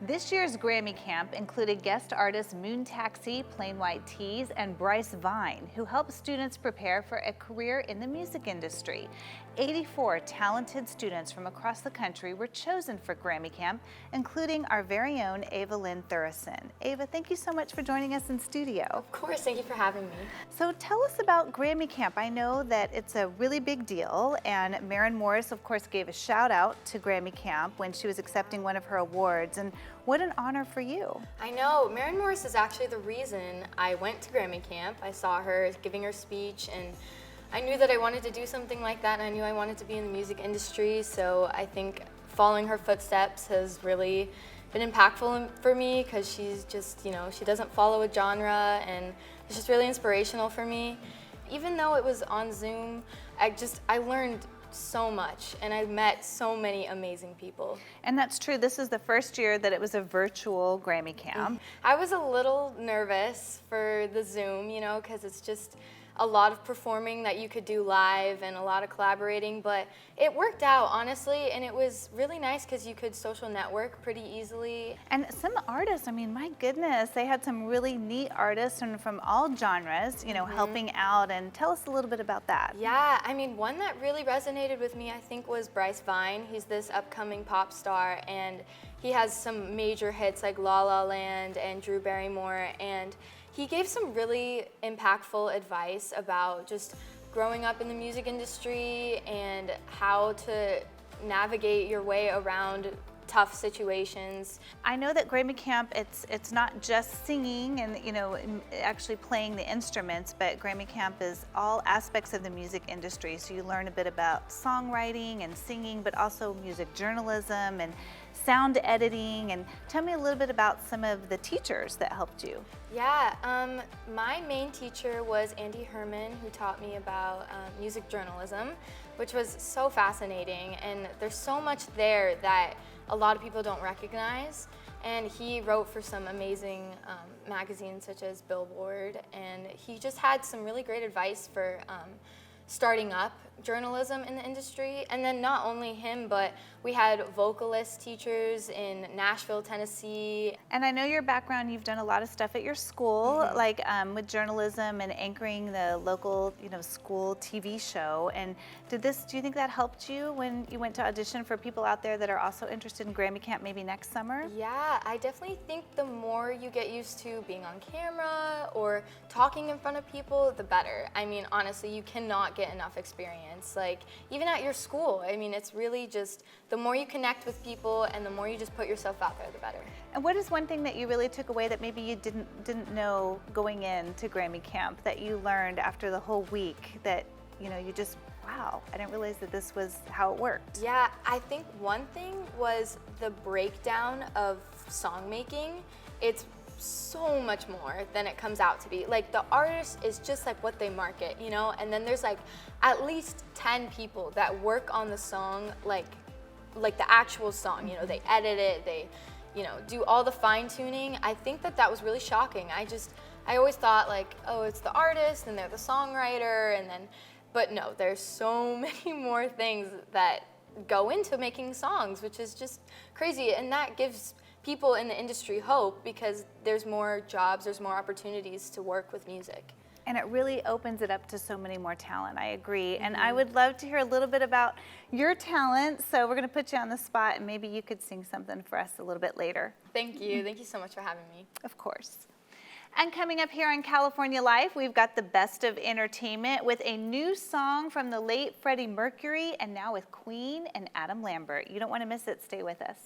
This year's Grammy Camp included guest artists Moon Taxi, Plain White Tees, and Bryce Vine, who helped students prepare for a career in the music industry. 84 talented students from across the country were chosen for Grammy Camp, including our very own Ava Lynn Thurison. Ava, thank you so much for joining us in studio. Of course, thank you for having me. So tell us about Grammy Camp. I know that it's a really big deal, and Maren Morris, of course, gave a shout out to Grammy Camp when she was accepting one of her awards, and what an honor for you. I know, Maren Morris is actually the reason I went to Grammy Camp. I saw her giving her speech, and I knew that I wanted to do something like that, and I knew I wanted to be in the music industry, so I think following her footsteps has really been impactful for me because she's just, she doesn't follow a genre, and it's just really inspirational for me. Even though it was on Zoom, I learned so much, and I met so many amazing people. And that's true. This is the first year that it was a virtual Grammy Camp. I was a little nervous for the Zoom, because it's just a lot of performing that you could do live and a lot of collaborating, but it worked out, honestly, and it was really nice because you could social network pretty easily. And some artists, I mean, my goodness, they had some really neat artists and from all genres, helping out, and tell us a little bit about that. Yeah, I mean, one that really resonated with me, I think, was Bryce Vine. He's this upcoming pop star, and he has some major hits like La La Land and Drew Barrymore, and he gave some really impactful advice about just growing up in the music industry and how to navigate your way around tough situations. I know that Grammy Camp, it's not just singing and actually playing the instruments, but Grammy Camp is all aspects of the music industry. So you learn a bit about songwriting and singing, but also music journalism and sound editing. And tell me a little bit about some of the teachers that helped you. Yeah, my main teacher was Andy Herman, who taught me about music journalism, which was so fascinating, and there's so much there that a lot of people don't recognize. And he wrote for some amazing magazines such as Billboard, and he just had some really great advice for starting up journalism in the industry. And then not only him, but we had vocalist teachers in Nashville, Tennessee. And I know your background, you've done a lot of stuff at your school, like with journalism and anchoring the local, school TV show. And do you think that helped you when you went to audition for people out there that are also interested in Grammy Camp maybe next summer? Yeah, I definitely think the more you get used to being on camera or talking in front of people, the better. I mean, honestly, you cannot get enough experience. Like, even at your school, I mean, it's really just the more you connect with people and the more you just put yourself out there, the better. And what is one thing that you really took away that maybe you didn't know going into Grammy Camp that you learned after the whole week that, you just, wow, I didn't realize that this was how it worked? Yeah, I think one thing was the breakdown of song making. It's so much more than it comes out to be. Like, the artist is just like what they market, and then there's like at least 10 people that work on the song, like the actual song, they edit it, they do all the fine tuning. I think that was really shocking. I always thought like, oh, it's the artist and they're the songwriter, but no, there's so many more things that go into making songs, which is just crazy, and that gives people in the industry hope because there's more jobs, there's more opportunities to work with music. And it really opens it up to so many more talent, I agree. And I would love to hear a little bit about your talent, so we're gonna put you on the spot and maybe you could sing something for us a little bit later. Thank you so much for having me. Of course. And coming up here on California Life, we've got the best of entertainment with a new song from the late Freddie Mercury, and now with Queen and Adam Lambert. You don't wanna miss it, stay with us.